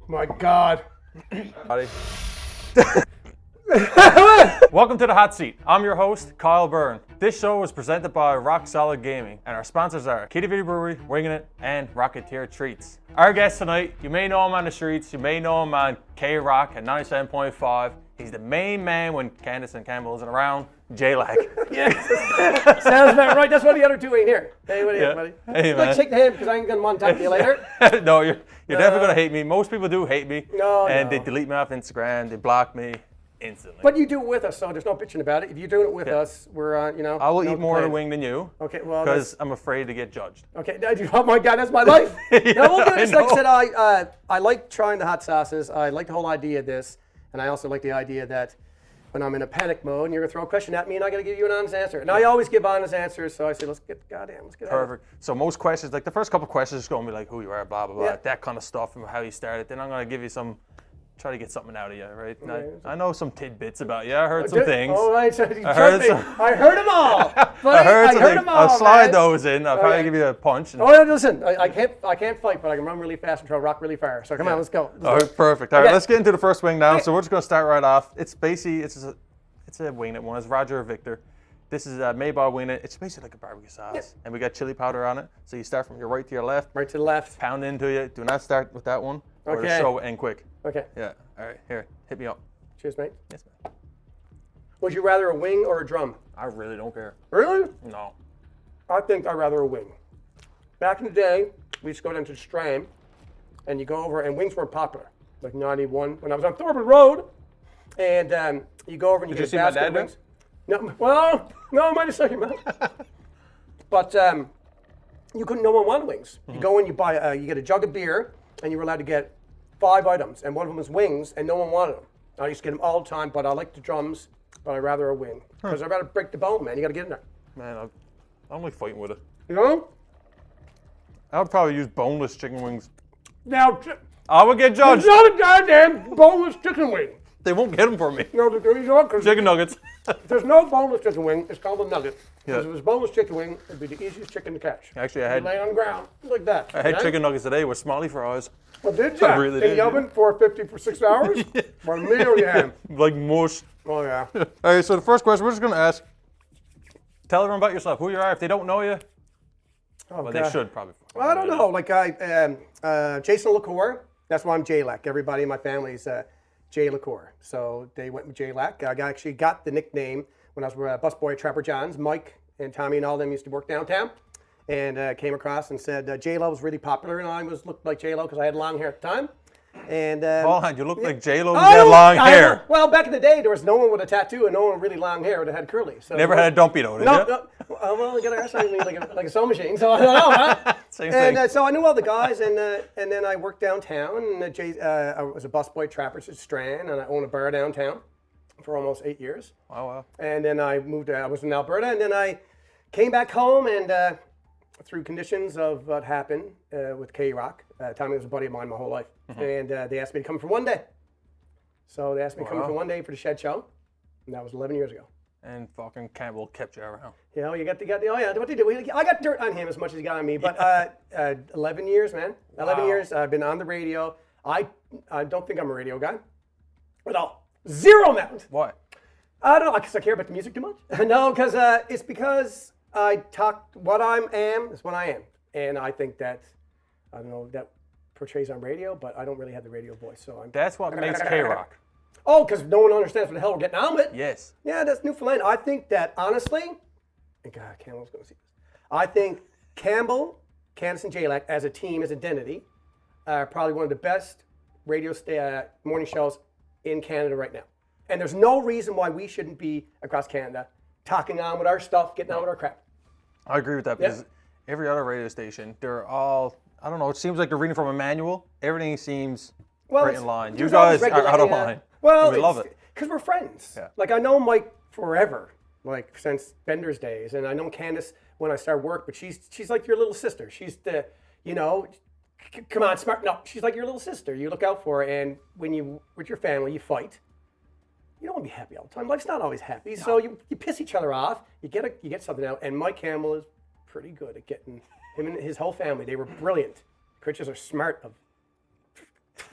My God. Welcome to the Hot Seat. I'm your host, Kyle Byrne. This show is presented by Rock Solid Gaming, and our sponsors are Kitty Bitty Brewery, Winging It, and Rocketeer Treats. Our guest tonight, you may know him on the streets, you may know him on K-Rock at 97.5. He's the main man when Candace and Campbell isn't around, JLac. Yes, sounds about right. That's why the other two ain't here. Hey, what are you, buddy? Hey, I'd like man. to shake the hand because I ain't going to contact you later. No, you're definitely going to hate me. Most people do hate me. No, and no. they delete me off Instagram, they block me instantly. But you do it with us, so there's no bitching about it. If you're doing it with us, we're, I will eat more of the wing than you. Okay, well, because I'm afraid to get judged. Okay, oh my God, that's my life. No, we'll do this. Like I said, I like trying the hot sauces. I like the whole idea of this, and I also like the idea that when I'm in a panic mode and you're gonna throw a question at me and I gotta give you an honest answer. And I always give honest answers, so I say, let's get at it. Perfect. So most questions, like the first couple questions, is gonna be like who you are, blah blah blah, Yeah. that kind of stuff, and how you started. Then I'm gonna give you try to get something out of you, right? I know some tidbits about you. I heard some things. Oh, right. So I heard them all. Buddy, I heard them all. I'll slide man. those in. I'll probably Okay. give you a punch. Oh, yeah, listen, I can't fight, but I can run really fast and thry rock really far. So come on, let's go. All right, perfect. All right, Okay. let's get into the first wing now. So we're just gonna start right off. It's basically it's a winged one. It's Roger or Victor. This is a Maybach winged. It's basically like a barbecue sauce, and we got chili powder on it. So you start from your right to your left. Right to the left. Pound into you. Do not start with that one, or the Okay. show will end quick. Okay. Yeah. All right. Here, hit me up. Cheers, mate. Yes, man. Would you rather a wing or a drum? I really don't care. Really? No. I think I'd rather a wing. Back in the day, we used to go down to the Strand, and you go over, and wings weren't popular. Like 91, when I was on Thorburn Road, and you go over and you Did you get see a my basket dad of there? wings. No, well, no, I might have seen him. But you couldn't. No one wanted wings. You go in, you buy, you get a jug of beer, and you were allowed to get 5 items, and one of them was wings, and no one wanted them. I used to get them all the time, but I like the drums, but I'd rather a wing because I'd rather break the bone, man. You got to get in there. Man, I don't like fighting with it. You know? I would probably use boneless chicken wings. Now, I would get judged. there's not a goddamn boneless chicken wing. They won't get them for me. No, you know what? 'Cause Chicken nuggets. if there's no boneless chicken wing, it's called a nugget. Yeah. Because if it was boneless chicken wing, it'd be the easiest chicken to catch. Actually, I You had lay on the ground like that. I had chicken nuggets today with smiley fries. Well, did you? I really in did, the yeah. oven, 450 for 6 hours? What a meal you had. Like mush. Oh, yeah. All right, so the first question we're just gonna ask. Tell everyone about yourself, who you are. If they don't know you, Oh, well, God. they should probably. Well, I don't know. Like, Jason LaCour, that's why I'm JLac. Everybody in my family's JLaCour. So they went with JLac. I actually got the nickname when I was with busboy at Trapper John's. Mike and Tommy and all them used to work downtown. And came across and said J-Lo was really popular, and I looked like J-Lo because I had long hair at the time. And Hold on, you look like J-Lo. You had long hair. Well, back in the day, there was no one with a tattoo and no one with really long hair that had curly. So Never had a dumpy though, did No, you? no. Well, you got to ask something like a sewing machine, so I don't know, huh? Same thing. And so I knew all the guys, and then I worked downtown, and I was a busboy at Trappers at Strand, and I owned a bar downtown for almost 8 years. Oh wow. And then I moved. I was in Alberta, and then I came back home, and through conditions of what happened with K-Rock, Tommy was a buddy of mine my whole life, and they asked me to come for one day. So they asked me to come for one day for the Shed Show, and that was 11 years ago. And fucking Campbell kept you around. You know, you got the oh yeah, what did he do? I got dirt on him as much as he got on me, but 11 years, man. 11 Wow. years. I've been on the radio. I don't think I'm a radio guy at all. Zero amount. Why? I don't know, because I care about the music too much. No, because it's because I talk, what I am is what I am. And I think that, I don't know, that portrays on radio, but I don't really have the radio voice, so I'm... That's what makes K-Rock. Oh, because no one understands what the hell we're getting on with. Yes. Yeah, that's Newfoundland. I think that, honestly, and God, Campbell's going to see this. I think Campbell, Candace, and JLac, as a team, as identity, are probably one of the best radio morning shows in Canada right now. And there's no reason why we shouldn't be across Canada talking on with our stuff, getting on with our crap. I agree with that because every other radio station, they're all, I don't know, it seems like they're reading from a manual. Everything seems right in line. You guys are out of line. Well, we love it. Because we're friends. Yeah. Like, I know Mike forever, like, since Bender's days. And I know Candace when I started work, but she's like your little sister. She's the, you know, come on, smart. No, she's like your little sister. You look out for her. And when you, with your family, you fight. You don't want to be happy all the time. Life's not always happy. So you piss each other off. You get something out. And Mike Campbell is pretty good at getting him and his whole family. They were brilliant. Creatures are smart of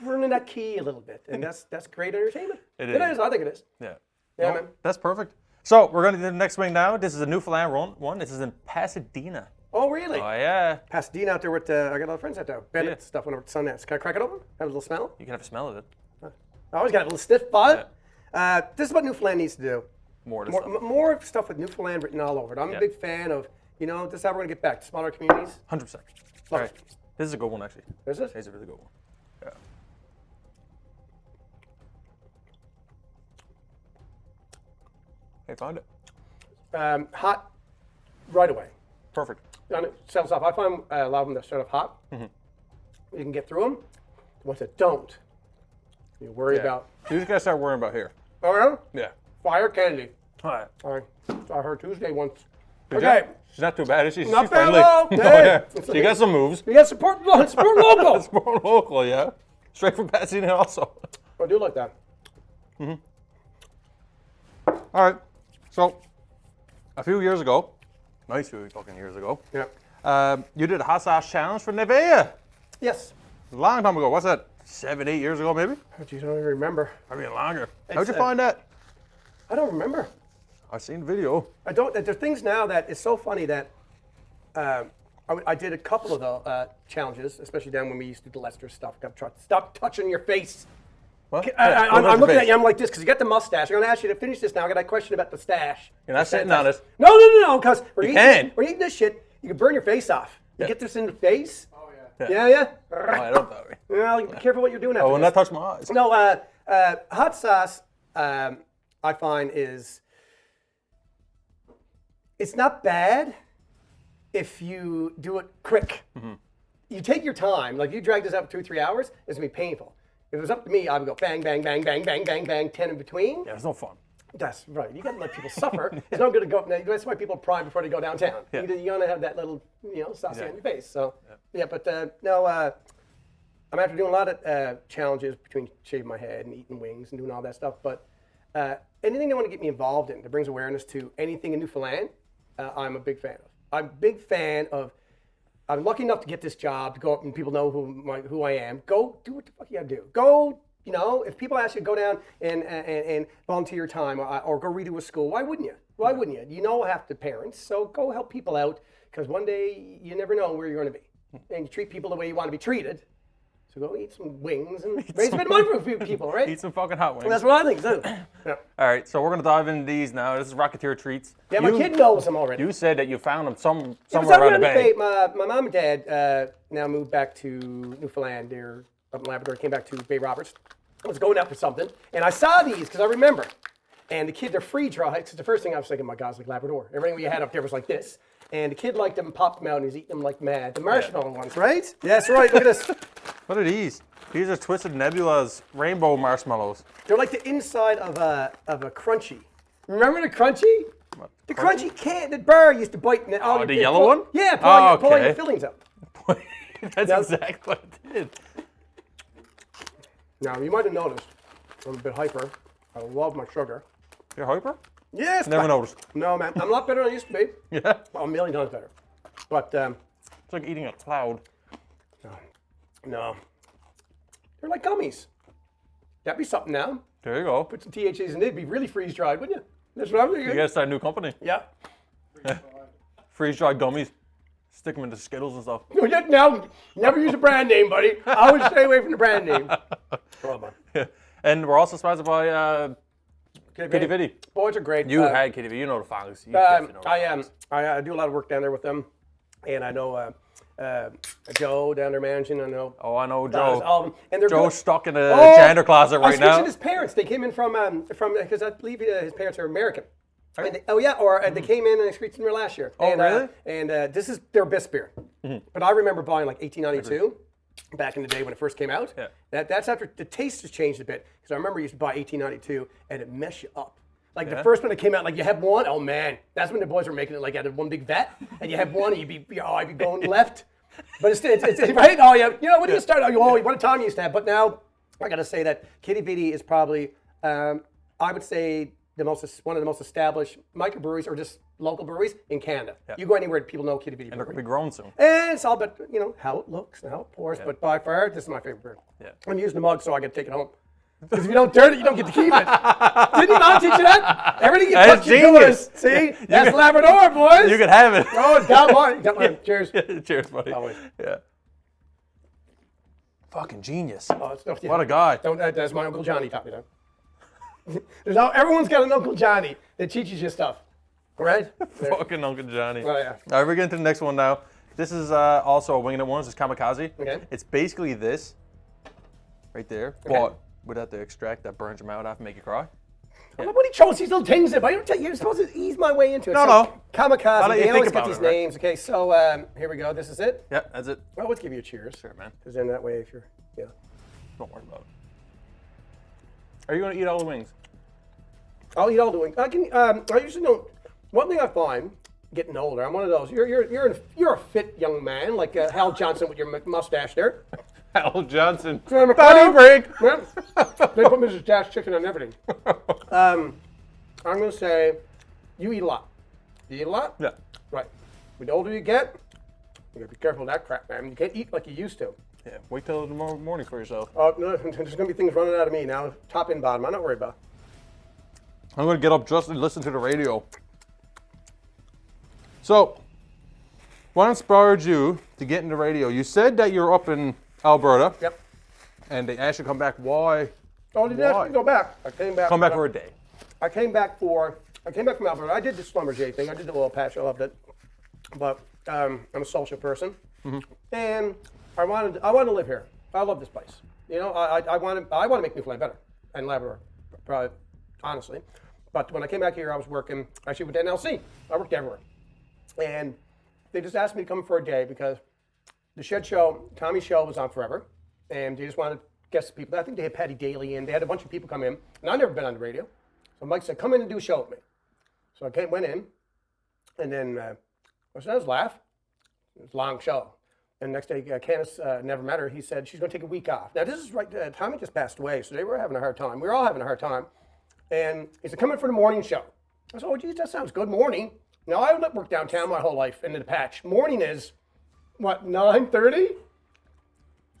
running that key a little bit, and that's great entertainment. It It is. is. I think it is. Yeah. Yeah, Well, man. that's perfect. So we're going to do the next swing now. This is a Newfoundland one. This is in Pasadena. Oh, really? Oh, yeah. Pasadena out there with, I got a lot of friends out there. Bennett stuff went over to Sundance. Can I crack it open? Have a little smell? You can have a smell of it. I always got a little stiff bud. This is what Newfoundland needs to do. More to stuff. More stuff with Newfoundland written all over it. I'm a Yeah. big fan of, this is how we're going to get back to smaller communities. 100%. All right. This is a good one, actually. Is it? This is a really good one. Yeah. Hey, found it. Hot right away. Perfect. And it settles off. I find a lot of them that start off hot. You can get through them. The ones that don't, you worry about. You just got to start worrying about here. Oh, yeah? Yeah. Fire Kennedy. All right. I saw her Tuesday once. Good Okay. job. She's not too bad, is she? Not She's bad friendly. at all. Oh, Hey. yeah. She got some moves. You got support local. Support local, yeah. Straight from Pasadena also. I do like that. All right. So, a few years ago, nice few fucking years ago, Yeah. you did a hot sauce challenge for Nevea. Yes. A long time ago. What's that? 7, 8 years ago, maybe? Oh, geez, I don't even remember. I mean, longer. How'd you It's, find that? I don't remember. I seen the video. I don't. There's things now that it's so funny that I did a couple of the challenges, especially down when we used to do the Lester stuff. Got to try, stop touching your face. What? I'm looking at you. I'm like this because you got the mustache. I'm going to ask you to finish this now. I got a question about the stash. You're not sitting on it. No. Because we're can. eating this shit. You can burn your face off. You Yeah. get this in the face. Yeah. Yeah. Oh, I don't know. Well, be careful what you're doing after Oh, and this. that touched my eyes. No, hot sauce, I find it's not bad if you do it quick. You take your time. Like, you drag this out for 2 or 3 hours, it's going to be painful. If it was up to me, I would go bang, bang, bang, bang, bang, bang, bang, 10 in between. Yeah, it's no fun. That's right. You got to let people suffer. It's not good to go. That's why people prime before they go downtown. Yeah. You got to have that little, sauce Yeah. on your face. So, but no, I'm after doing a lot of challenges between shaving my head and eating wings and doing all that stuff. But anything they want to get me involved in that brings awareness to anything in Newfoundland, I'm a big fan of. I'm a big fan of. I'm lucky enough to get this job, to go up and people know who I am. Go do what the fuck you gotta do. Go, if people ask you to go down and volunteer your time or go redo a school, why wouldn't you? Why wouldn't you? You know half the parents, so go help people out because one day you never know where you're gonna be. And you treat people the way you want to be treated. So go eat some wings and raise a bit of money for a few people, right? Eat some fucking hot wings. That's what I think too. Yeah, All right, so we're going to dive into these now. This is Rocketeer Treats. yeah, my kid knows them already. You said that you found them somewhere It's around the bay. My mom and dad now moved back to Newfoundland. They're up in Labrador. Came back to Bay Roberts. I was going out for something, and I saw these because I remember. And the kid, they're free dried. Because the first thing I was thinking, my God, it's like Labrador. Everything we had up there was like this. And the kid liked them and popped them out, and he's eating them like mad. The marshmallow ones, right? Yeah, that's right. Look at this. What are these? These are Twisted Nebula's rainbow marshmallows. They're like the inside of a crunchy. Remember the crunchy? The crunchy can, the bar used to bite. And the yellow one? Yeah, pull all your fillings out. That's exactly what it did. Now, you might have noticed, I'm a bit hyper. I love my sugar. You're hyper? Yes. Never noticed. No, man. I'm a lot better than I used to be. Yeah. Well, a million times better. But, It's like eating a cloud. no. They're like gummies. That'd be something now. There you go. Put some THCs in it, it'd be really freeze-dried, wouldn't you? That's what I'm thinking. You gotta start a new company. Yeah. Freeze-dried gummies. Stick them into Skittles and stuff. Now, never use a brand name, buddy. I always stay away from the brand name. Oh, man. Yeah. And we're also sponsored by Kitty Vitty. Boys are great. You had Kitty Vitty. You know the Fogs. You definitely know the Fogs. I do a lot of work down there with them, and I know Joe down there managing. I know. Oh, I know all Joe. of them, and they're Joe's good. stuck in a janitor closet I right now. mentioned his parents. They came in from because I believe his parents are American. And they came in and I screeched in there last year. Oh, and, really? And this is their best beer. But I remember buying like 1892 back in the day when it first came out. Yeah. That's after the taste has changed a bit because I remember you used to buy 1892 and it messed you up. Like the first one that came out, like you have one, oh man, that's when the boys were making it like out of one big vat, and you have one, and I'd be going left. But it's right. Oh yeah, when do you start? Oh, what a time you used to have. But now I got to say that Kitty Vitty is probably, I would say, one of the most established microbreweries or just local breweries in Canada. Yeah. You go anywhere, people know Kitty Bitty And they're going Brewery. to be grown soon. And it's all about, how it looks and how it pours. But by far, this is my favorite beer. Yeah. I'm using the mug, so I get to take it home. Because if you don't dirty it, you don't get to keep it. Didn't your mom teach you that? Everything you That's touch, you do genius. it. See? That's Labrador, boys. You can have it. Oh, it's got mine. Got mine. Cheers. Cheers, buddy. Always. Yeah. Fucking genius. Oh, it's not, What a guy. That's my Uncle Johnny taught me that. Everyone's got an Uncle Johnny that teaches you stuff. Right? Fucking Uncle Johnny. Oh, yeah. All right, we're getting to the next one now. This is also a Winging It one. It's Kamakazi. Okay. It's basically this right there, but without the extract that burns your mouth off and make you cry. Nobody chose these little things. But I don't tell you, you're supposed to ease my way into it. No, So, no. Kamakazi. I'll let you They think always about get these it, right? names. Okay, so here we go. This is it. Yeah, that's it. Well, let's give you a cheers. Sure, man. Because then that way, if you're, Don't worry about it. Are you going to eat all the wings? I'll eat all the wings. I usually don't. One thing I find getting older, I'm one of those. You're a fit young man, like Hal Johnson with your mustache there. Hal Johnson. Body Body break. Yeah. They put Mrs. Dash chicken on everything. I'm going to say you eat a lot. You eat a lot? Yeah. Right. The older you get, you got to be careful of that crap, man. You can't eat like you used to. Yeah. Wait till tomorrow morning for yourself. Oh, no, there's going to be things running out of me now, top and bottom. I'm not worried about. I'm going to get up just and listen to the radio. So, what inspired you to get into radio? You said that you're up in Alberta. Yep. And they asked you to come back. Why? Oh, did you ask me to go back? I came back. Come back for a day. I came back from Alberta. I did the Slumberjay thing. I did the oil patch. I loved it. But I'm a social person, and I wanted to live here. I love this place. I want to make Newfoundland better and Labrador, probably, honestly. But when I came back here, I was working actually with NLC. I worked everywhere, and they just asked me to come for a day because the Shed Show, Tommy's show, was on forever, and they just wanted guest people. I think they had Patty Daly in. They had a bunch of people come in, and I've never been on the radio. So Mike said, "Come in and do a show with me." So I went in, and then I said, "That was laugh." It was a long show. And next day, Candace never met her. He said she's going to take a week off. Now this is right. Tommy just passed away, so they were having a hard time. We were all having a hard time. And he said, "Come in for the morning show." I said, "Oh, geez, that sounds good. Morning." Now I worked downtown my whole life into the patch. Morning is what, 9:30?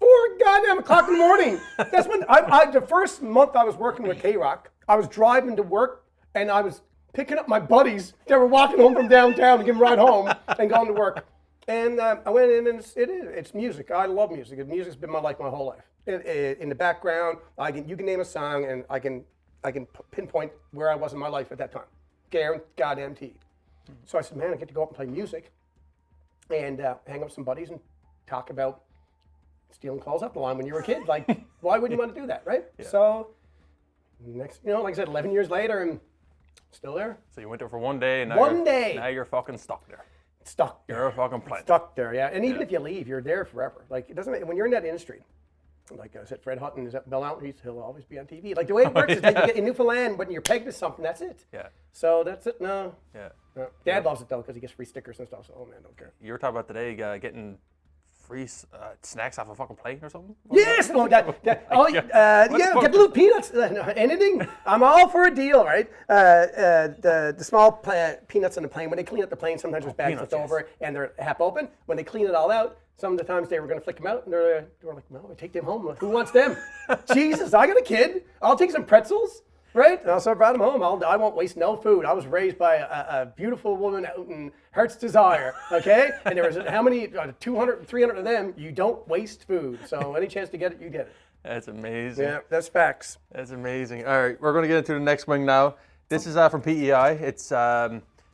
4 goddamn o'clock in the morning. That's when the first month I was working with K-Rock, I was driving to work and I was picking up my buddies that were walking home from downtown to give them a ride home and going to work. And I went in and it's music. I love music. Music's been my life my whole life. In the background, you can name a song and I can pinpoint where I was in my life at that time. Guaranteed. So I said, man, I get to go up and play music and hang out with some buddies and talk about stealing calls off the line when you were a kid. Like, why would you want to do that, right? Yeah. So next, like I said, 11 years later and still there. So you went there for one day, and now you're fucking stuck there. Stuck. You're a fucking plant. Stuck there, yeah. And even if you leave, you're there forever. Like, it doesn't, when you're in that industry, like I said, Fred Hutton is at Bell Outreach, he'll always be on TV. Like the way it works is that you get in Newfoundland, when you're pegged to something, that's it. Yeah. So that's it. No. Yeah. No. Dad loves it though because he gets free stickers and stuff. So, oh man, don't care. You were talking about today getting free snacks off a fucking plane or something? Yes, no, get little peanuts, anything. I'm all for a deal, right? The small peanuts on the plane. When they clean up the plane, sometimes there's bags left over and they're half open. When they clean it all out, some of the times they were going to flick them out, and they were like, "No, take them home. Who wants them?" Jesus, I got a kid. I'll take some pretzels. Right? And so I brought them home. I won't waste no food. I was raised by a beautiful woman out in Heart's Desire, okay? And there was how many, 200, 300 of them. You don't waste food. So any chance to get it, you get it. That's amazing. Yeah, that's facts. That's amazing. All right, we're going to get into the next wing now. This is from PEI. It's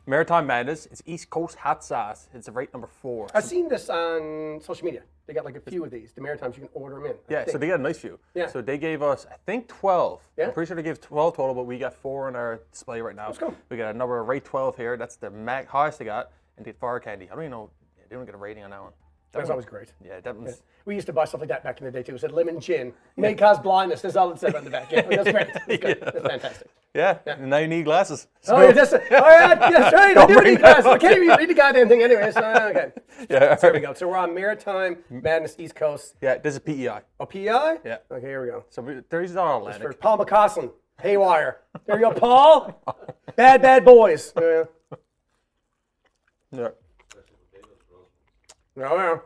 Maritime Madness. It's East Coast Hot Sauce. It's rate number 4. I've seen this on social media. They got like a few of these. The Maritimes, you can order them in. Yeah, so they got a nice few. Yeah. So they gave us, I think, 12. Yeah. I'm pretty sure they gave 12 total, but we got 4 in our display right now. Let's go. We got a number rate 12 here. That's the highest they got. And the fire candy. I don't even know. They don't get a rating on that one. That's always great. Yeah, that one's. We used to buy stuff like that back in the day too. It said lemon gin. May cause blindness. That's all it said on the back. Yeah, that's great. That's good. Yeah. That's fantastic. Yeah, and now you need glasses. Oh, yeah, that's right. I do need glasses. I can't even read the goddamn thing anyway. So, okay. Yeah. So here we go. So we're on Maritime Madness East Coast. Yeah, this is PEI. Oh, PEI? Yeah. Okay, here we go. So these are all For Atlantic. Paul McCausland. haywire. There you go, Paul. Bad boys. Yeah. Yeah. No,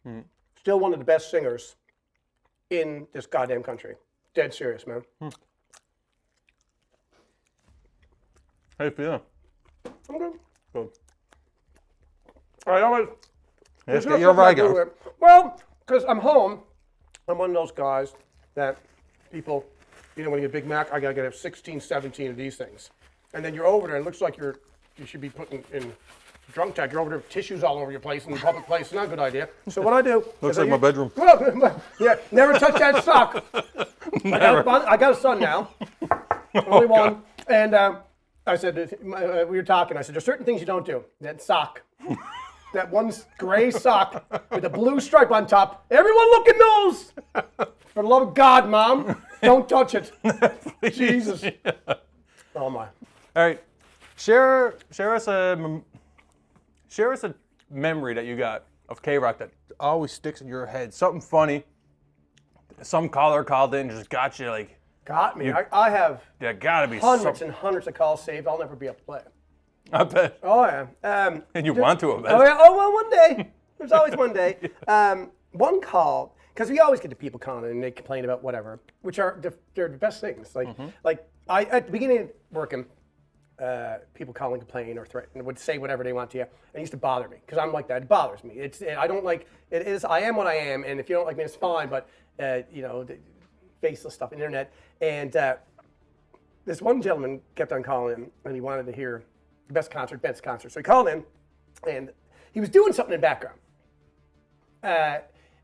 yeah. Still one of the best singers in this goddamn country. Dead serious, man. How you feeling? I'm good. Good. All right, Let's get your ride going. Well, because I'm home, I'm one of those guys that people, when you get a Big Mac, I gotta get 16, 17 of these things. And then you're over there, and it looks like you should be putting in drunk tank. You're over there with tissues all over your place in the public place. It's not a good idea. So what I do... Looks like my bedroom. Yeah, never touch that sock. I got a son now. Only one. And I said, we were talking, I said, there's certain things you don't do. That sock. That one gray sock with a blue stripe on top. Everyone look at those! For the love of God, Mom, don't touch it. Jesus. Oh, my. All right. Share us a memory that you got of K-Rock that always sticks in your head. Something funny. Some caller called in and just got you like... Got me. I have gotta be hundreds and hundreds of calls saved. I'll never be able to play. I bet. Oh, yeah. And you want to, I bet. Oh, yeah. Oh, well, one day. There's always one day. One call, because we always get the people calling and they complain about whatever, which are they're the best things. Like I at the beginning of working, people call and complain or threaten would say whatever they want to you. And it used to bother me because I'm like that. It bothers me. I don't like it. Is I am what I am, and if you don't like me, it's fine. But the faceless stuff, internet, and this one gentleman kept on calling, and he wanted to hear the best concert. So he called in, and he was doing something in the background.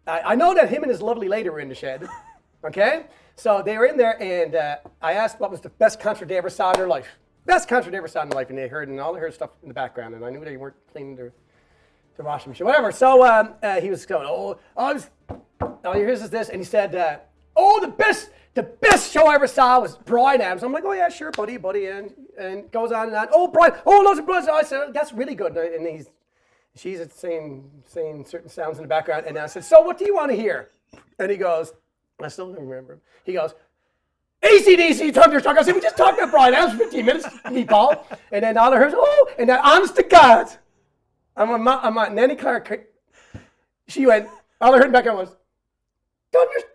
I know that him and his lovely lady were in the shed. Okay, so they were in there, and I asked what was the best concert they ever saw in their life. Best concert they ever saw in their life, and they heard stuff in the background, and I knew they weren't cleaning their washing machine, whatever. So he was going, here's this, and he said, the best show I ever saw was Bryan Adams. I'm like, oh yeah, sure, buddy, and goes on and on. Oh, Bryan, loads of blood. I said, that's really good, and she's saying certain sounds in the background, and I said, so what do you want to hear? And he goes, I still don't remember him. He goes, AC/DC Thunderstruck. I said, we just talked about Bryan Adams for 15 minutes, meatball. And then all I heard, and then honest to God, I'm not Nanny Clark. She went, all I heard in the background was,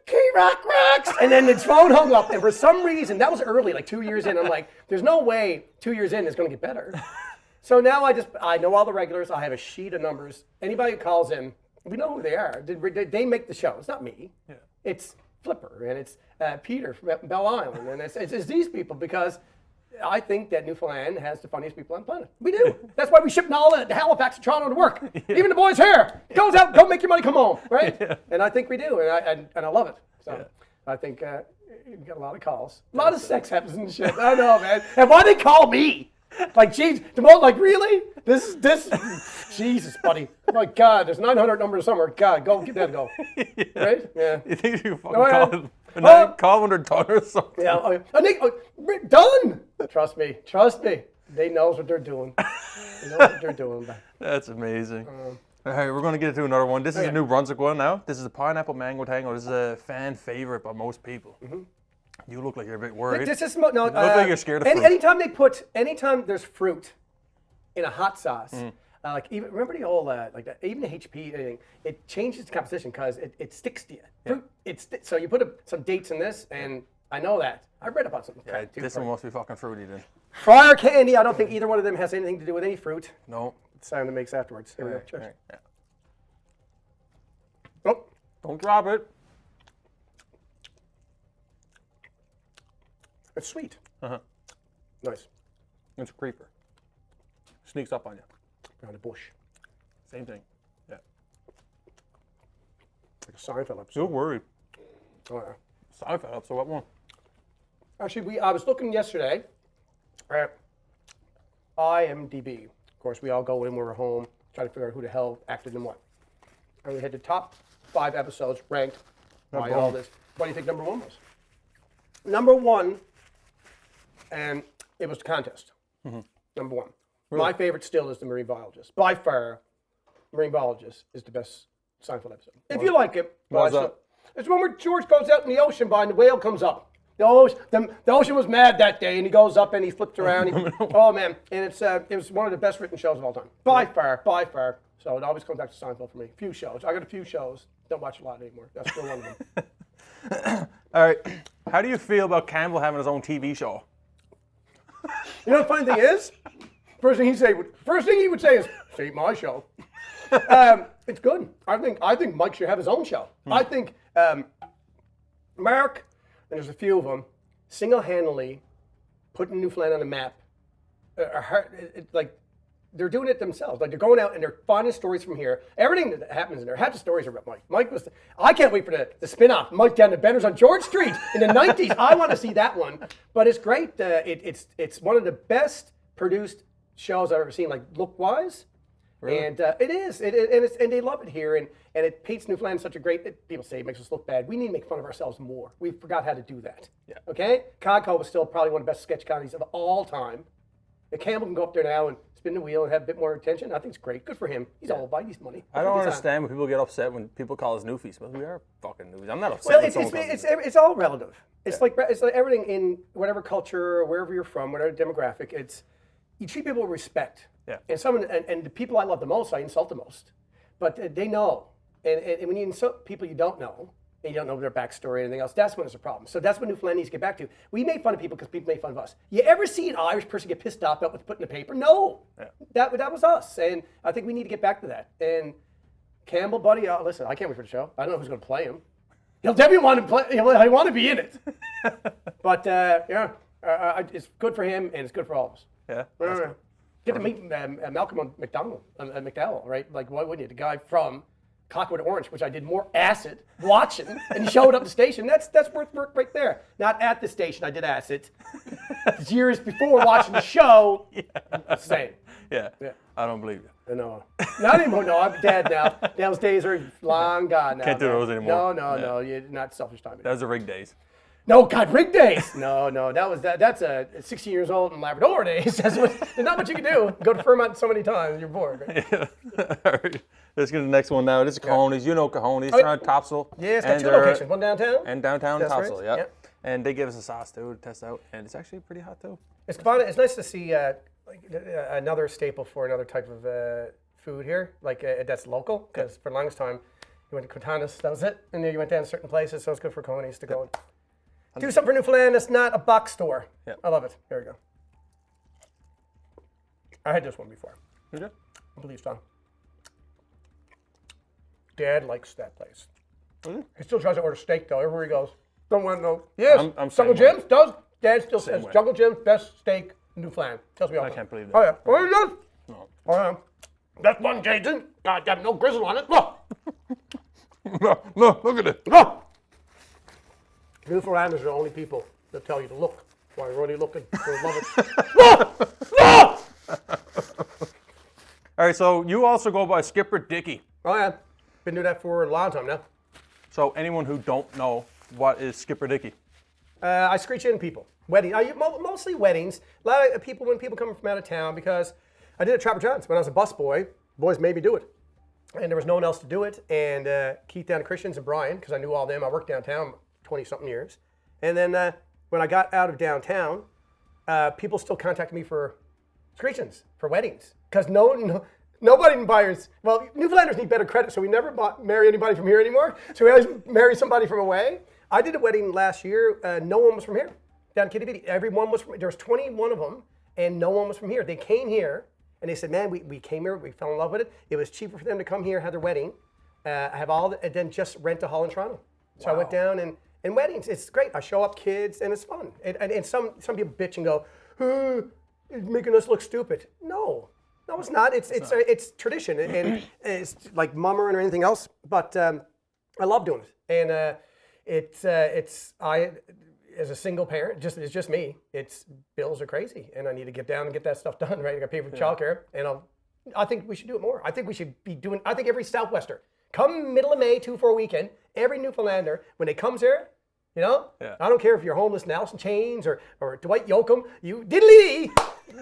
K-Rock rocks. And then his phone hung up. And for some reason, that was early, like 2 years in. I'm like, there's no way 2 years in it's going to get better. So now I know all the regulars. I have a sheet of numbers. Anybody who calls in, we know who they are. They make the show. It's not me. Yeah. It's Flipper, and it's Peter from Belle Island. And it's these people, because I think that Newfoundland has the funniest people on the planet. We do. That's why we ship all to Halifax and Toronto to work. Yeah. Even the boys here. Goes out, go make your money, come home, right? Yeah. And I think we do, and I love it. So yeah. I think you get a lot of calls. A lot of sex happens in the shit. I know, man. And why they call me? Like, geez, like, really? This, Jesus, buddy. My God, there's 900 numbers somewhere. God, go, get that to go. Yeah. Right? Yeah. You think you can fucking call when they're done or something? Yeah. We're done. Trust me. They know what they're doing. That's amazing. All right, we're going to get into another one. This is a New Brunswick one now. This is a pineapple mango tango. This is a fan favorite by most people. Mm-hmm. You look like you're a bit worried. You look like you're scared of fruit. Anytime there's fruit in a hot sauce, like even remember the old even the HP thing, it changes the composition because it sticks to you. Fruit, so you put some dates in this, and I know that. I read about something. Yeah, this one must be fucking fruity then. Friar candy. I don't think either one of them has anything to do with any fruit. No. The sound it makes afterwards. Here we go. Cheers. Yeah. Oh, don't drop it. It's sweet. Uh-huh. Nice. It's a creeper. Sneaks up on you. Behind a bush. Same thing. Yeah. Like a Seinfeld episode. You're worried. Oh, yeah. Seinfeld episode, what one? Actually, I was looking yesterday at IMDb. Of course, we all go in when we're home, try to figure out who the hell acted in what. And we had the top 5 episodes ranked by all this. What do you think number 1 was? Number 1, and it was the contest. Mm-hmm. Number 1. Really? My favorite still is the Marine Biologist. By far, Marine Biologist is the best Seinfeld episode. If you like it, watch it. It's one where George goes out in the ocean and the whale comes up. The ocean was mad that day, and he goes up and he flips around. Oh man, and it was one of the best written shows of all time, by far. So it always comes back to Seinfeld for me. Few shows. I got a few shows. Don't watch a lot anymore. That's still one of them. All right. How do you feel about Campbell having his own TV show? You know the funny thing is, first thing he would say is, "This ain't my show." It's good. I think Mike should have his own show. I think Mark, and there's a few of them, single-handedly putting Newfoundland on the map. Like they're doing it themselves. Like they're going out and they're finding stories from here. Everything that happens in there, half the stories are about Mike. I can't wait for the spin-off. Mike down the Benders on George Street in the 90s. I want to see that one. But it's great. It's one of the best produced shows I've ever seen, like look-wise. Really? And it is. And they love it here. And it paints Newfoundland such a great, people say it makes us look bad. We need to make fun of ourselves more. We forgot how to do that. Yeah. Okay? Codco was still probably one of the best sketch comedies of all time. Campbell can go up there now and spin the wheel and have a bit more attention. I think it's great. Good for him. He's all about his money. I don't understand when people get upset when people call us newfies, but we are fucking newfies. I'm not upset. Well, it's all relative. It's like everything in whatever culture or wherever you're from, whatever demographic. You treat people with respect. Yeah. And the people I love the most, I insult the most. But they know. And when you insult people you don't know, and you don't know their backstory or anything else, that's when it's a problem. So that's what Newfoundland needs to get back to. We make fun of people because people make fun of us. You ever see an Irish person get pissed off about what's put in the paper? No. Yeah. That was us. And I think we need to get back to that. And Campbell, buddy, listen, I can't wait for the show. I don't know who's going to play him. He'll definitely want to play. He'll want to be in it. But it's good for him and it's good for all of us. Yeah. Get to meet Malcolm McDowell, right? Like, why wouldn't you? The guy from Clockwork Orange, which I did more acid watching, and he showed up at the station. That's worth work right there. Not at the station, I did acid. Years before watching the show, same. Yeah. I don't believe you. No. Not anymore. No, I'm dead now. Those days are long gone now. Can't do those anymore. No. You're not selfish time. That was the rig days. No, God, rig days. No, that's a 16 years old in Labrador days. There's not much you can do. Go to Fairmont so many times, you're bored. Right? Yeah. All right. Let's get to the next one now. This is Cahonis. You know Cahonis. They're on Topsail. Yeah, it's got two locations. One downtown. And downtown that's Topsail, right. Yep. And they give us a sauce too to test out, and it's actually pretty hot too. It's fun. It's nice to see another staple for another type of food here, like that's local. Because for the longest time, you went to Quintanas, that was it, and then you went down to certain places. So it's good for Cahonis to go. Do something for Newfoundland that's not a box store. Yep. I love it. There we go. I had this one before. You did? I believe so. Dad likes that place. Mm-hmm. He still tries to order steak though. Everywhere he goes. Don't want to know. Yes. I'm Jungle Jim's does. Dad still says Jungle Jim's best steak in Newfoundland. Tells me all. I can't believe that. Oh yeah. Oh, he does? No. Oh yeah. That's one Cajun. God, got no grizzle on it. Look. Look at it. Look. Newfoundlanders are the only people that tell you to look while you're already looking. They love it. Look! Look! All right, so you also go by Skipper Dicky. Oh yeah, been doing that for a long time now. So anyone who don't know, what is Skipper Dicky? I screech in people. Wedding, mostly weddings. A lot of people, when people come from out of town, because I did it at Trapper John's when I was a busboy. Boys made me do it. And there was no one else to do it. And Keith down to Christians and Brian, because I knew all them. I worked downtown 20-something years. And then when I got out of downtown, people still contacted me for screechings, for weddings. Because nobody buyers, well, Newfoundlanders need better credit, so we never marry anybody from here anymore. So we always marry somebody from away. I did a wedding last year. No one was from here, down in Kitty Bitty. Everyone was from, there was 21 of them, and no one was from here. They came here, and they said, man, we came here, we fell in love with it. It was cheaper for them to come here, have their wedding, and then just rent a hall in Toronto. So I went down and weddings, it's great. I show up kids, and it's fun. And some people bitch and go, it's making us look stupid. No, it's not. It's tradition, and it's like mummering or anything else. But I love doing it, and I as a single parent, it's just me. It's bills are crazy, and I need to get down and get that stuff done. Right, I got to pay for childcare, and I think we should do it more. I think we should be doing. I think every Southwester, come middle of May, 2-4 weekend, every Newfoundlander when they comes here. You know, I don't care if you're homeless Nelson Chains or Dwight Yoakam, you diddly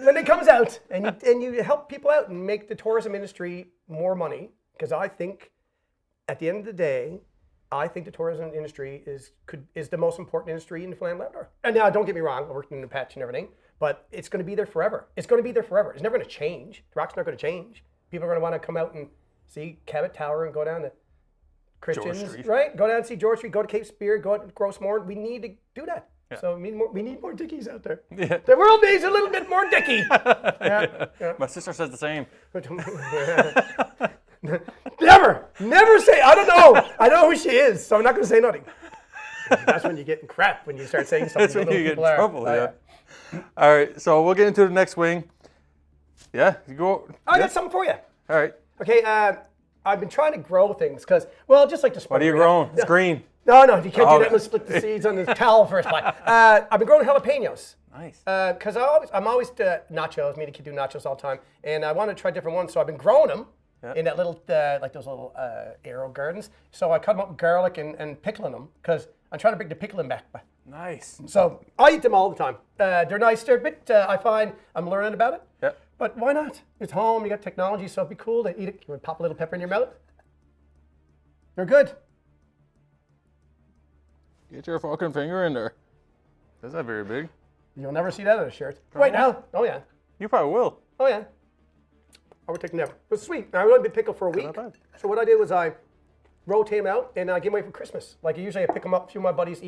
when it comes out and you help people out and make the tourism industry more money, because I think at the end of the day, I think the tourism industry is the most important industry in Newfoundland and Labrador. And now, don't get me wrong, I worked in the patch and everything, but it's going to be there forever. It's going to be there forever. It's never going to change. The Rock's not going to change. People are going to want to come out and see Cabot Tower and go down to Christians, right? Go down and see George Street, go to Cape Spear, go to Grossmore. We need to do that. Yeah. So we need more Dickies out there. Yeah. The world needs a little bit more Dicky. Yeah. My sister says the same. Never say, I don't know. I know who she is, so I'm not going to say nothing. That's when you get in crap, when you start saying something. That's when you get in trouble, yeah. All right, so we'll get into the next wing. Yeah, you go. I got something for you. All right. Okay, I've been trying to grow things because, well, just like the sport. What are you growing? It's green. No, you can't do that. Let's split the seeds on this towel first. I've been growing jalapenos. Nice. Because I'm always nachos. Me and the kid do nachos all the time, and I want to try different ones. So I've been growing them in that little, like those little arrow gardens. So I cut them up with garlic and pickling them because I'm trying to bring the pickling back. Nice. So I eat them all the time. They're nice. They're a bit. I find I'm learning about it. Yeah. But why not? It's home. You got technology, so it'd be cool to eat it. You would pop a little pepper in your mouth. They're good. Get your fucking finger in there. That's not very big. You'll never see that on a shirt. Wait, now. Oh, yeah. You probably will. Oh, yeah. I would take them. It was sweet. I really been pickled for a week. So what I did was I rotate them out and I give them away for Christmas. Like usually I pick them up. A few of my buddies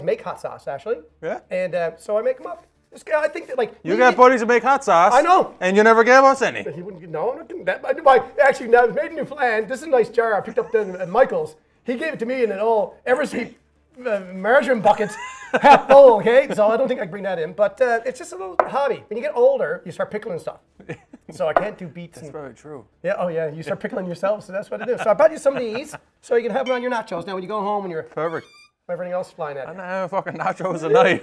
make hot sauce, actually. Yeah. And so I make them up. This guy, I think that like you got buddies that make hot sauce. I know. And you never gave us any. He wouldn't. No, I'm not doing that. Actually, now it's made in Flan. This is a nice jar I picked up at Michael's. He gave it to me in an old Eversweet margarine bucket, half full. Okay, so I don't think I can bring that in. But it's just a little hobby. When you get older, you start pickling stuff. So I can't do beets. That's probably true. Yeah. Oh yeah. You start pickling yourself. So that's what it is. So I bought you some of these, so you can have them on your nachos. Now when you go home and you're perfect. Everything else flying at you. I'm not having fucking nachos tonight.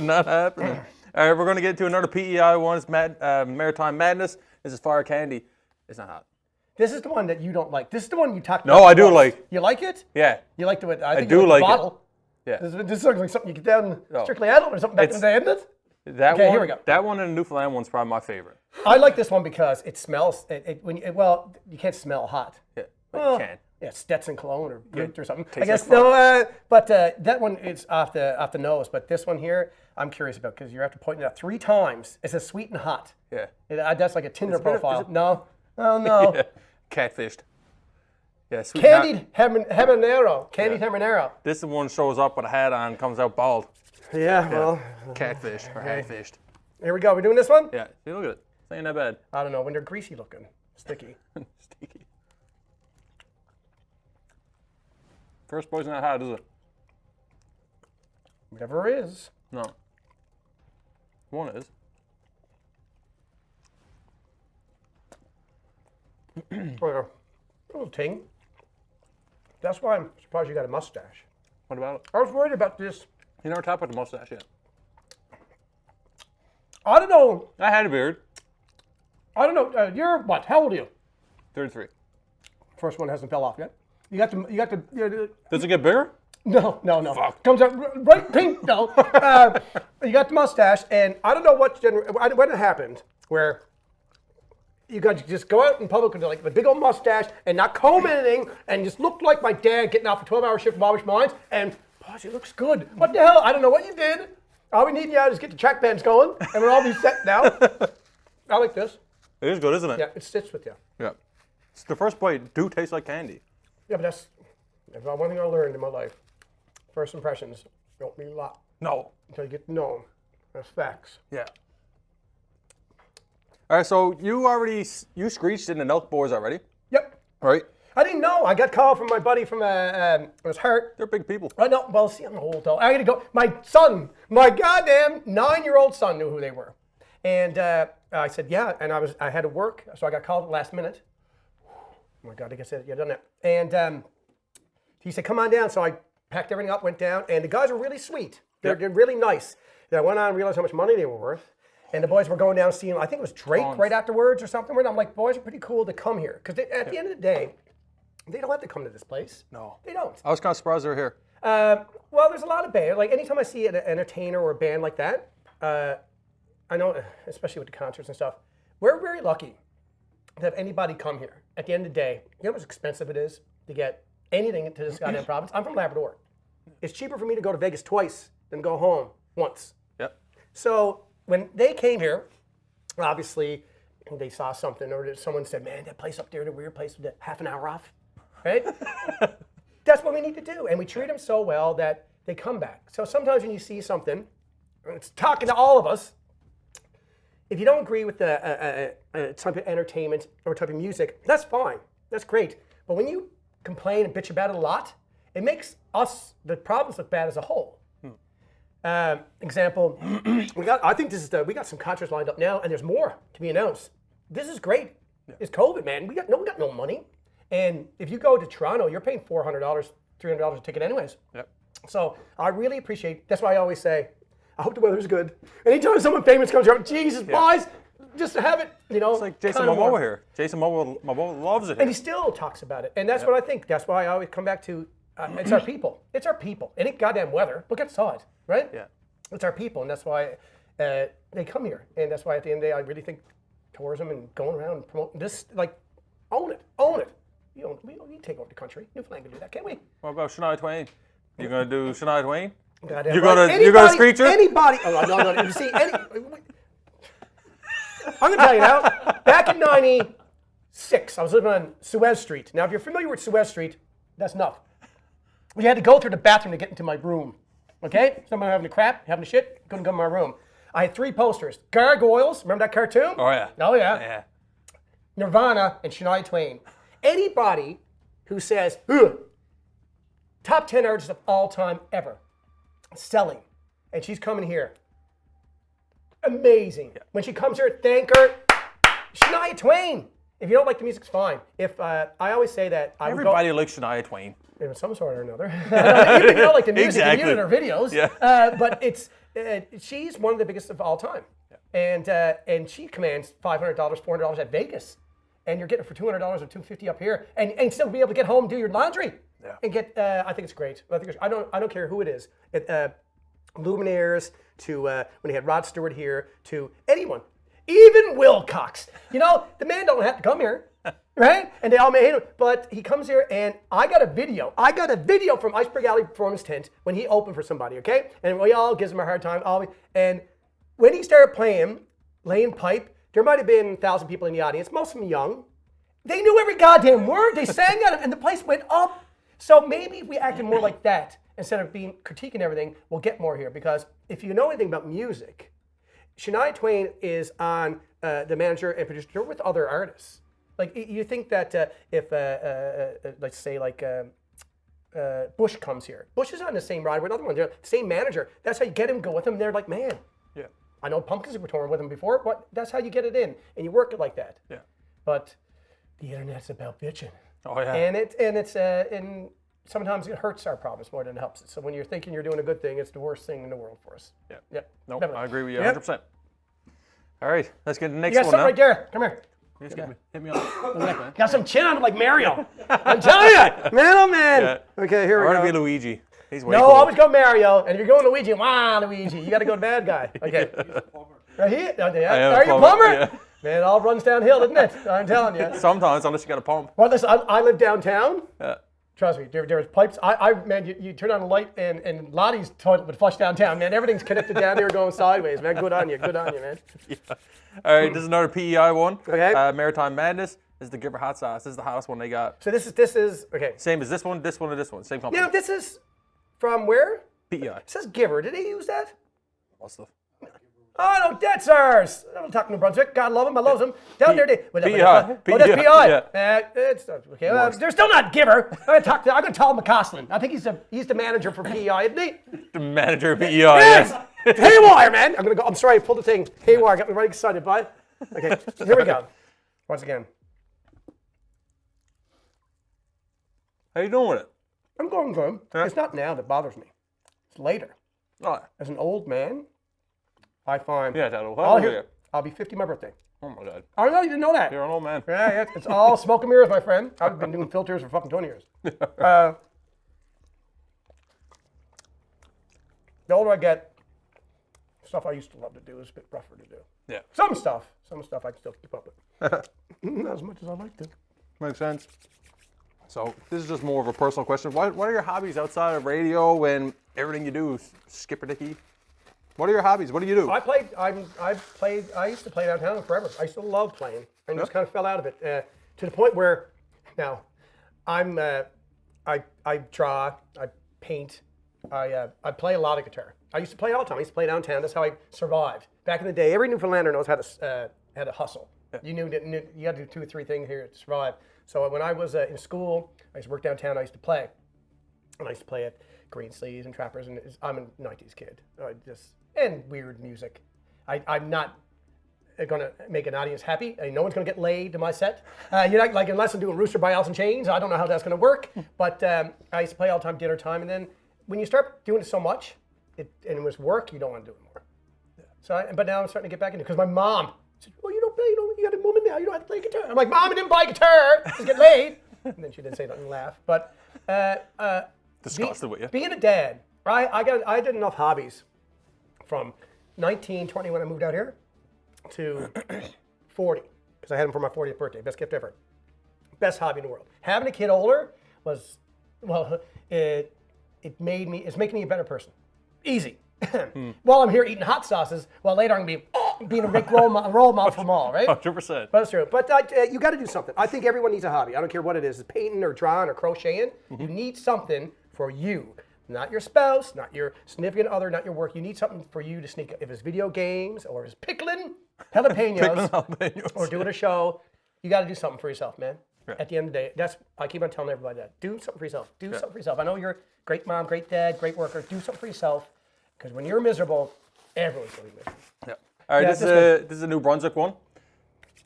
Not happening. All right, we're going to get to another PEI one. It's Maritime Madness. This is Fire Candy. It's not hot. This is the one that you don't like. This is the one you talked about. No, I do like. You like it? Yeah. You like the I do like bottle. It. Yeah. This looks like something you get down Strictly Adult or something back in the day, isn't it? Okay, here we go. That one and the Newfoundland one's probably my favorite. I like this one because it smells. You can't smell hot. Yeah, but you can. Yeah, Stetson cologne or Brit or something. Tastes I guess like but that one is off the nose. But this one here, I'm curious about because you have to point it out 3 times. It says sweet and hot. Yeah. That's like a Tinder profile. No. Yeah. Catfished. Yeah, sweet. Candied habanero. Candied habanero. This one shows up with a hat on, comes out bald. Yeah, well. Catfish or hat-fished. Here we go. We're doing this one? Yeah. See, look at it. It ain't that bad. I don't know. When they're greasy looking. Sticky. Sticky. First poison not hot, is it? Never is. No. One is. Little ting. That's why I'm surprised you got a mustache. What about it? I was worried about this. You never talked about the mustache yet. I don't know. I had a beard. I don't know. You're what? How old are you? 33. First one hasn't fell off yet. You got to. Does it get bigger? No. Fuck. Comes out right pink. No. You got the mustache, and I don't know when it happened where you got to just go out in public with like a big old mustache and not comb anything, and just look like my dad getting off a 12-hour shift from Bobbish Mines, and boss, it looks good. What the hell? I don't know what you did. All we need now is get the track bands going, and we'll all be set now. I like this. It is good, isn't it? Yeah, it sits with you. Yeah. It's the first bite do taste like candy. Yeah, but that's one thing I learned in my life. First impressions don't mean a lot. No. Until you get to know them. That's facts. Yeah. All right, so you screeched in the milk boys already. Yep. All right. I didn't know. I got called from my buddy from was hurt. They're big people. I know. Well, see, I'm old though. I got to go. My son, my goddamn 9-year-old son knew who they were, and I said yeah, and I had to work, so I got called at the last minute. Oh my God, I guess I done that. And he said, "Come on down." So I packed everything up, went down, and the guys were really sweet. They're really nice. And I went on and realized how much money they were worth. And the boys were going down seeing, I think it was Drake right afterwards or something. And I'm like, boys are pretty cool to come here. Because at the end of the day, they don't have to come to this place. No. They don't. I was kind of surprised they were here. Well, there's a lot of bands. Like anytime I see an entertainer or a band like that, I know, especially with the concerts and stuff, we're very lucky to have anybody come here. At the end of the day, you know how much expensive it is to get anything into this goddamn province. I'm from Labrador. It's cheaper for me to go to Vegas twice than go home once. Yep. So when they came here, obviously they saw something, or someone said, "Man, that place up there, the weird place, with half an hour off," right? That's what we need to do, and we treat them so well that they come back. So sometimes when you see something, and it's talking to all of us. If you don't agree with the type of entertainment or type of music, that's fine. That's great. But when you complain and bitch about it a lot, it makes us, the problems, look bad as a whole. Example, I think this is we got some concerts lined up now, and there's more to be announced. This is great. Yeah. It's COVID, man. We got no money. And if you go to Toronto, you're paying $400, $300 a ticket anyways. Yep. So I really appreciate, that's why I always say, I hope the weather's good. Anytime someone famous comes around, Jesus, boys, just to have it, you know. It's like Jason Momoa here. Jason Momoa loves it here. And he still talks about it. And that's what I think. That's why I always come back to, it's our people. It's our people. It ain't goddamn weather. Look outside, it, right? Yeah. It's our people. And that's why they come here. And that's why at the end of the day, I really think tourism and going around and promoting this, like, own it. We take over the country. Newfoundland can do that, can't we? What about Shania Twain? You gonna do Shania Twain? You're gonna screech her? Anybody? Oh, no. You see, I'm gonna tell you now. Back in '96, I was living on Suez Street. Now, if you're familiar with Suez Street, that's enough. We had to go through the bathroom to get into my room. Okay? Someone having a crap, having a shit, couldn't go in my room. I had 3 posters: Gargoyles. Remember that cartoon? Oh yeah. Oh yeah. Yeah. Nirvana and Shania Twain. Anybody who says, "Ugh, top 10 artists of all time ever," selling, and she's coming here. Amazing. Yeah. When she comes here, thank her. Shania Twain. If you don't like the music, it's fine. If I always say that everybody likes Shania Twain in some sort or another. Even if you don't like the music, exactly. You do her videos. Yeah. But it's she's one of the biggest of all time, and she commands $500, $400 at Vegas, and you're getting it for $200 or $250 up here, and still be able to get home, do your laundry. Yeah. And get, I think it's great. I don't care who it is. Luminaires to when he had Rod Stewart here to anyone, even Wilcox. You know, the man don't have to come here, right? And they all may hate him, but he comes here, and I got a video. From Iceberg Alley Performance Tent when he opened for somebody, okay? And we all gives him a hard time. And when he started playing, laying pipe, there might have been 1,000 people in the audience, most of them young. They knew every goddamn word. They sang at it, and the place went up. So maybe if we acted more like that, instead of being critiquing everything, we'll get more here. Because if you know anything about music, Shania Twain is on the manager and producer with other artists. Like, you think that if, let's say, like Bush comes here, Bush is on the same ride with another one. They're the same manager. That's how you get him, go with him. They're like, man, yeah, I know Pumpkins were touring with him before, but that's how you get it in, and you work it like that. Yeah. But the internet's about bitching. Oh yeah. And sometimes it hurts our problems more than it helps it. So when you're thinking you're doing a good thing, it's the worst thing in the world for us. Yeah. Yep. Nope. Definitely. I agree with you 100%. All right, let's get the next You got one something now. right there. Come here. Just hit me on. Got some chin on it like Mario. I'm telling you, man, oh man. Yeah. Okay, here we I go. want to be Luigi. He's way No, cool. always go Mario. And if you're going Luigi, Luigi, you got to go to bad guy. Okay. Right here? Are you a plumber? Yeah. Man, it all runs downhill, doesn't it? I'm telling you. Sometimes, unless you got a pump. Well, listen, I live downtown. Yeah. Trust me, there's pipes. Man, you turn on a light and Lottie's toilet would flush downtown. Man, everything's connected down there going sideways. Man, good on you, man. Yeah. All right, this is another PEI one. Okay. Maritime Madness. This is the Gipper Hot Sauce. This is the hottest one they got. So this is okay. Same as this one, and this one. Same company. Now this is from where? PEI. It says Giver. Did they use that? Must have. Oh no, that's ours. I'm talking New Brunswick. God love them. I love them. Down there, PEI. Oh, that's PEI. Yeah. It's okay. They're still not Giver. I'm gonna tell McCausland. I think he's the manager for PEI, isn't he? The manager of PEI. Yes. Yes. Haywire, man. I'm gonna go. I'm sorry, I pulled the thing. Haywire. Got me right excited, bud. Okay, here we go. Once again. How you doing with it? I'm going good. Yeah. It's not now that bothers me. It's later. Oh, As an old man, I find yeah, that'll I'll be 50 my birthday. Oh my God. I know you didn't know that. You're an old man. Yeah, it's all smoke and mirrors, my friend. I've been doing filters for fucking 20 years. The older I get, stuff I used to love to do is a bit rougher to do. Yeah. Some stuff I can still keep up with. Not as much as I'd like to. Makes sense. So this is just more of a personal question. What are your hobbies outside of radio and everything you do, Skipper Dicky? What are your hobbies? What do you do? I used to play downtown forever. I used to love playing, and just kind of fell out of it to the point where now I draw, I paint, I play a lot of guitar. I used to play all the time. I used to play downtown. That's how I survived. Back in the day, every Newfoundlander knows how to hustle. Yeah. You had to do 2 or 3 things here to survive. So when I was in school, I used to work downtown. I used to play, and I used to play at Green Sleeves and Trappers. And I'm a '90s kid. And weird music. I'm not going to make an audience happy. No one's going to get laid to my set. You're not, like, unless I'm doing Rooster by Alice in Chains. I don't know how that's going to work. But I used to play all the time, dinner time, and then when you start doing it so much, and it was work, you don't want to do it more. Yeah. So, but now I'm starting to get back into it because my mom said, "Well, you don't play. You got a woman now. You don't have to play guitar." I'm like, "Mom, I didn't buy guitar. Just get laid." And then she didn't say nothing and laugh. But disgusted with you. Being a dad, I did enough hobbies from 19, 20 when I moved out here to 40 because I had him for my 40th birthday. Best gift ever. Best hobby in the world. Having a kid older was, well, it's making me a better person. Easy. While I'm here eating hot sauces, while later I'm going to be being a big role model for them all, right? 100%. But that's true. But you got to do something. I think everyone needs a hobby. I don't care what it is. It's painting or drawing or crocheting. Mm-hmm. You need something for you. Not your spouse, not your significant other, not your work. You need something for you to sneak up. If it's video games or it's pickling jalapenos, or doing a show, you got to do something for yourself, man. Yeah. At the end of the day, I keep on telling everybody that. Do something for yourself. Do something for yourself. I know you're a great mom, great dad, great worker. Do something for yourself. Because when you're miserable, everyone's going to be miserable. Yeah. All right, this is a New Brunswick one.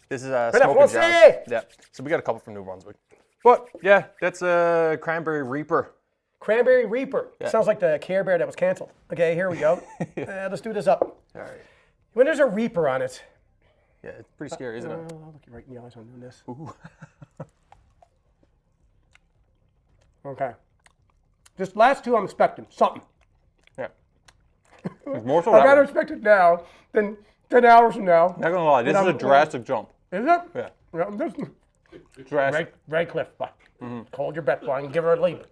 This is a Smoking Jazz. Yeah. So we got a couple from New Brunswick. But yeah, that's a Cranberry Reaper. Cranberry Reaper. Yeah. Sounds like the Care Bear that was canceled. Okay, here we go. Let's do this up. All right. When there's a Reaper on it. Yeah, it's pretty scary, isn't it? I'll look you right in the eyes on doing this. Ooh. Okay. Just last 2 I'm expecting. Something. Yeah. More so I'd rather expect it now than 10 hours from now. Not gonna lie, this is a drastic jump. Is it? Yeah. Drastic. Ray Cliff. Hold your bet, boy, and give her a leap.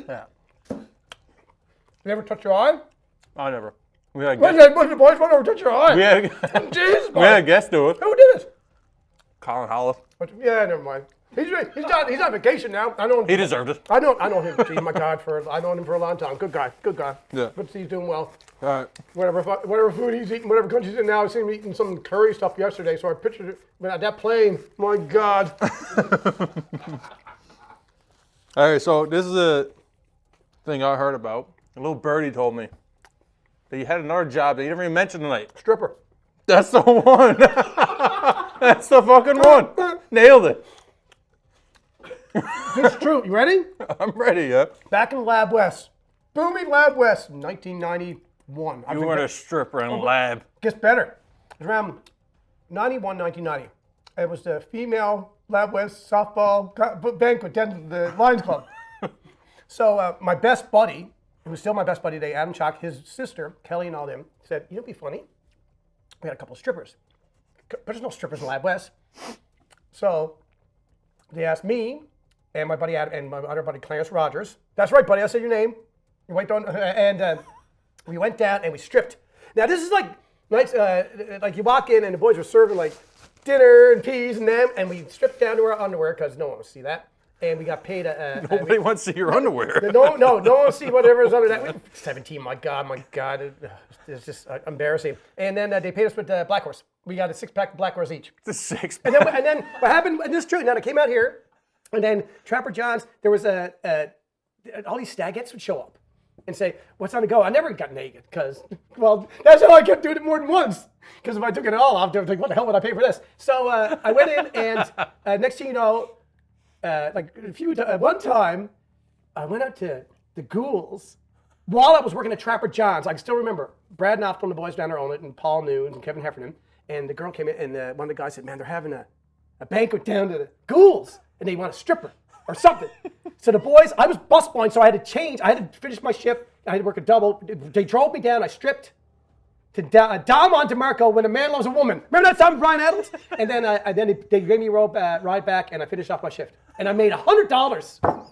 Yeah. You ever touch your eye? I never. What's the boys want to touch your eye? We had a guest do it. Who did it? Colin Hollis. Yeah, never mind. He's on vacation now. I know him. He deserved it. I know him. Gee, my God, I know him for a long time. Good guy. Yeah. Good to see he's doing well. All right. Whatever food he's eating, whatever country he's in now, I seen him eating some curry stuff yesterday, so I pictured it. But that plane, my God. All right, so this is a thing I heard about. A little birdie told me that you had another job that you never even mentioned tonight. Stripper. That's the one. That's the fucking one. Nailed it. It's true. You ready? I'm ready, yeah. Back in Lab West. Booming Lab West, 1991. You were a stripper in Lab. Gets better. It was around 91, 1990. It was the female Lab West softball banquet down at the Lions Club. So my best buddy, who was still my best buddy today, Adam Chalk, his sister, Kelly and all them, said, you know, it'd be funny. We had a couple of strippers. But there's no strippers in Lab West. So they asked me and my buddy Adam and my other buddy Clarence Rogers. That's right, buddy. I said your name. You went down, and we went down and we stripped. Now this is like nights, like you walk in and the boys were serving like dinner and peas and them, and we stripped down to our underwear because no one would see that. And we got paid. Nobody wants to see your underwear. No one will see whatever is under that. 17, my God. It's just embarrassing. And then they paid us with Black Horse. We got a 6-pack of Black Horse each. The 6-pack. And then what happened, and this is true, now I came out here, and then Trapper John's, there was all these stagettes would show up and say, what's on the go? I never got naked because, well, that's how I kept doing it more than once. Because if I took it all off, they were like, what the hell would I pay for this? So I went in, and next thing you know, one time, I went out to the Ghouls while I was working at Trapper John's. I can still remember Brad Knopf from the boys down there owned it, and Paul Noons and Kevin Heffernan. And the girl came in, and one of the guys said, man, they're having a banquet down to the Ghouls, and they want a stripper or something. So the boys, I was busboying, so I had to change. I had to finish my shift. I had to work a double. They drove me down. I stripped. to Dom on DeMarco when a man loves a woman. Remember that song from Brian Adams? And then they gave me a ride back, and I finished off my shift. And I made $100.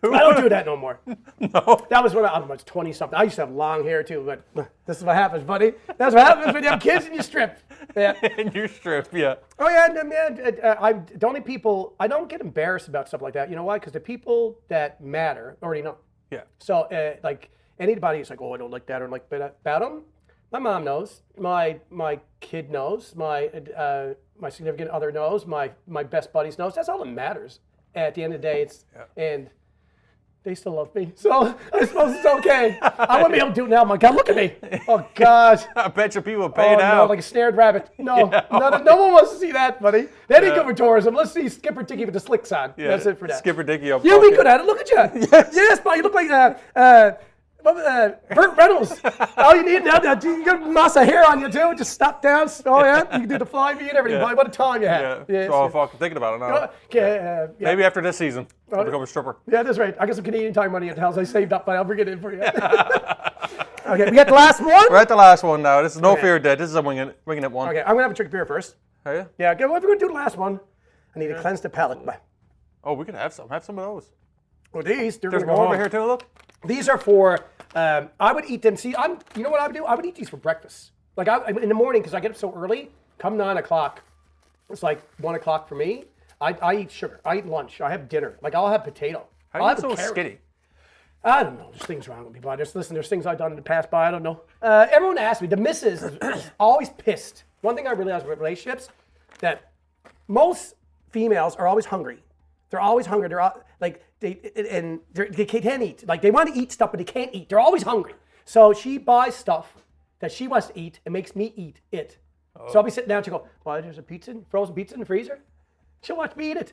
I don't do that no more. No. That was when I was 20-something. I used to have long hair too, but this is what happens, buddy. That's what happens when you have kids and you strip. Yeah. And you strip, yeah. Oh yeah, and, man. The only people I don't get embarrassed about stuff like that. You know why? Because the people that matter already know. Yeah. So like anybody who's like, oh, I don't like that or like about them. My mom knows. My kid knows. My significant other knows. My best buddies knows. That's all that matters. At the end of the day, and they still love me, so I suppose it's okay. I wouldn't be able to do it now. My God, look at me. Oh God. I bet you people pay now. No, like a snared rabbit. No, no one wants to see that, buddy. That ain't good for tourism. Let's see Skipper Dicky with the slicks on. Yeah. That's it for that. Skipper Dicky. You'll be good at it. Look at you. Yes, buddy. You look like Burt Reynolds. All you need now, you got a mass of hair on you too. Just stop down. Oh yeah, you can do the fly me and everything. Buddy, what a time you had. Yeah. So I'm fucking thinking about it now. Maybe after this season, I'll become a stripper. Yeah, that's right. I got some Canadian time money at the house I saved up, but I'll bring it in for you. Okay, we got the last one. We're at the last one now. This is No Fear Dead. This is a winging it one. Okay, I'm gonna have a trick beer first. Are you? Yeah. Okay. Well, if we're gonna do the last one, I need to cleanse the palate. Oh, we can have some. Have some of those. Well, they're There's gonna more go over here too. Look. These are for. I would eat them. See, you know what I would do? I would eat these for breakfast. Like in the morning, because I get up so early. Come 9 o'clock, it's like 1 o'clock for me. I eat sugar. I eat lunch. I have dinner. Like I'll have potato. How are you so skinny? I don't know. There's things wrong with me, but there's things I've done in the past, but I don't know. Everyone asks me. The missus is always pissed. One thing I realized with relationships, that most females are always hungry. They're always hungry. They're like they can't eat. Like they want to eat stuff, but they can't eat. They're always hungry. So she buys stuff that she wants to eat and makes me eat it. So I'll be sitting down. She go, "Why? There's a frozen pizza in the freezer." She'll watch me eat it.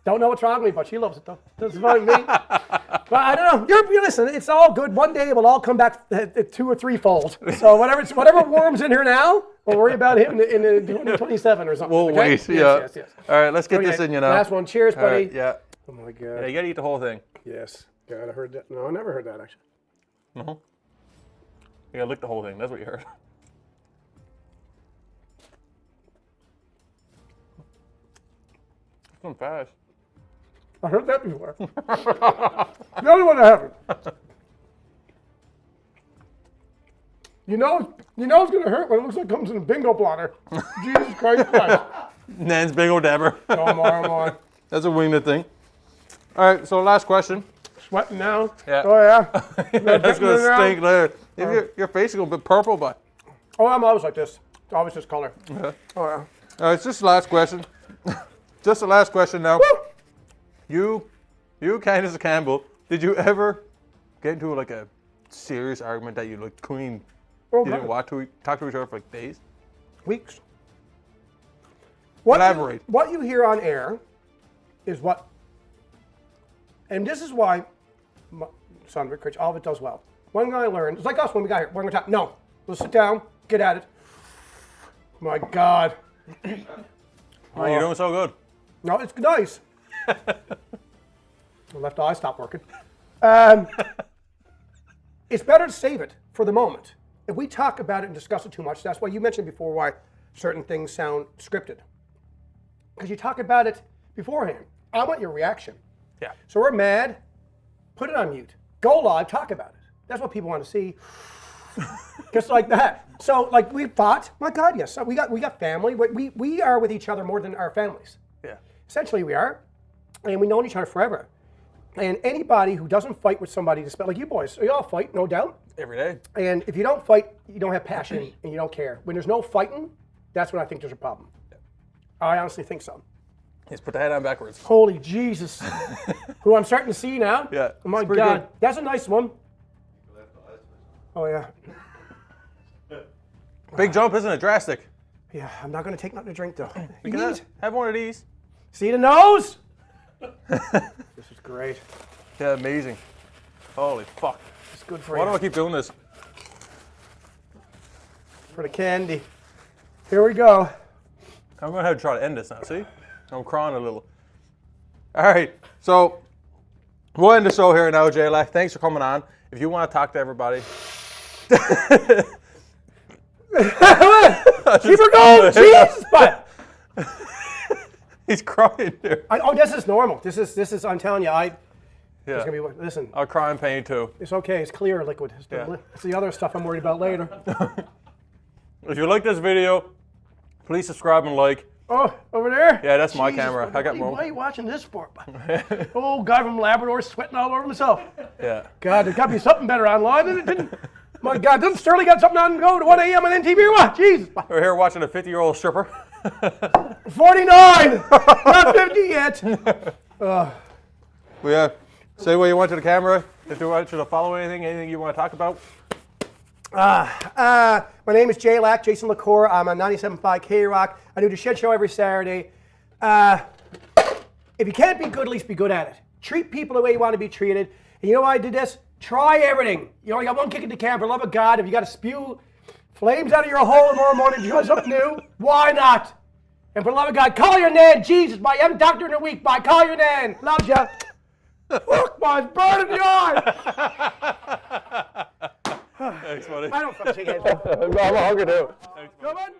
Don't know what's wrong with me, but she loves it though. That's fine with me. But I don't know. Listen, it's all good. One day it will all come back 2 or 3-fold. So whatever worms in here now, we'll worry about him in 2027 or something. We'll wait. Yes. All right, let's get this in. Last one. Cheers, buddy. Right, yeah. Oh my God. Yeah, you gotta eat the whole thing. Yes. God, I heard that. No, I never heard that actually. No. You gotta lick the whole thing. That's what you heard. It's going fast. I heard that before. The only one I haven't. You know it's gonna hurt when it looks like it comes in a bingo blotter. Jesus Christ. Nan's bingo dabber. Oh my. That's a winged thing. All right, so last question. Sweating now. Yeah. Oh yeah. That's gonna stink later. Your face is gonna be purple, but. Oh, I'm always like this. It's always this color. Yeah. Oh yeah. All right, it's just the last question. Just the last question now. Woo! You, Candace Campbell, did you ever get into like a serious argument that you like couldn't didn't want to talk to each other for like days? Weeks. Elaborate. What you hear on air is what, and this is why son of a bitch, all of it does well. One guy learned, it's like us when we got here. We're going to talk. No, let's sit down, get at it. My God. Oh, you're doing so good. No, it's nice. The left eye stopped working. It's better to save it for the moment. If we talk about it and discuss it too much, that's why you mentioned before why certain things sound scripted. Because you talk about it beforehand. I want your reaction. Yeah. So we're mad, put it on mute. Go live, talk about it. That's what people want to see. Just like that. So like we fought, my God, yes. So we got family. We are with each other more than our families. Yeah. Essentially we are. And we've known each other forever. And anybody who doesn't fight with somebody, like you boys, you all fight, no doubt. Every day. And if you don't fight, you don't have passion and you don't care. When there's no fighting, that's when I think there's a problem. Yeah. I honestly think so. Just put the head on backwards. Holy Jesus. Who I'm starting to see now. Yeah. Oh my God. Good. That's a nice one. Oh yeah. Big jump, isn't it? Drastic. Yeah, I'm not going to take nothing to drink though. You can have one of these. See the nose? This is great. Yeah, amazing. Holy fuck. It's good for Why do I keep doing this? For the candy. Here we go. I'm going to have to try to end this now, see? I'm crying a little. All right, so we'll end the show here now, JLac. Thanks for coming on. If you want to talk to everybody, Keep her going, Jesus! But He's crying there. this is normal. This is. I'm telling you, Yeah. It's gonna be. Listen, I'll cry in pain too. it's okay. It's clear liquid. It's the other stuff I'm worried about later. If you like this video, please subscribe and like. Oh, over there? Yeah, that's my Jesus, camera. I got Why more. are you watching this for? Oh, guy from Labrador sweating all over himself. Yeah. God, there's got to be something better online. Didn't, my God, didn't Sterling got something on go to 1 a.m. on NTV or what? Jesus. We're here watching a 50-year-old stripper. 49! Not 50 yet. Well, yeah. Say what you want to the camera. If you want you to follow anything you want to talk about. My name is JLac, Jason LaCour. I'm on 97.5 K-Rock. I do the Shed Show every Saturday. If you can't be good, at least be good at it. Treat people the way you want to be treated. And you know why I did this? Try everything. You only got one kick in the can. For the love of God, if you got to spew flames out of your hole tomorrow morning to try something new, why not? And for the love of God, call your nan. Jesus, my young doctor in a week. Bye. Call your nan. Loves ya. Look, mine's burning the eye. Thanks, buddy. I don't fucking take it. I'm hungry too. Come on.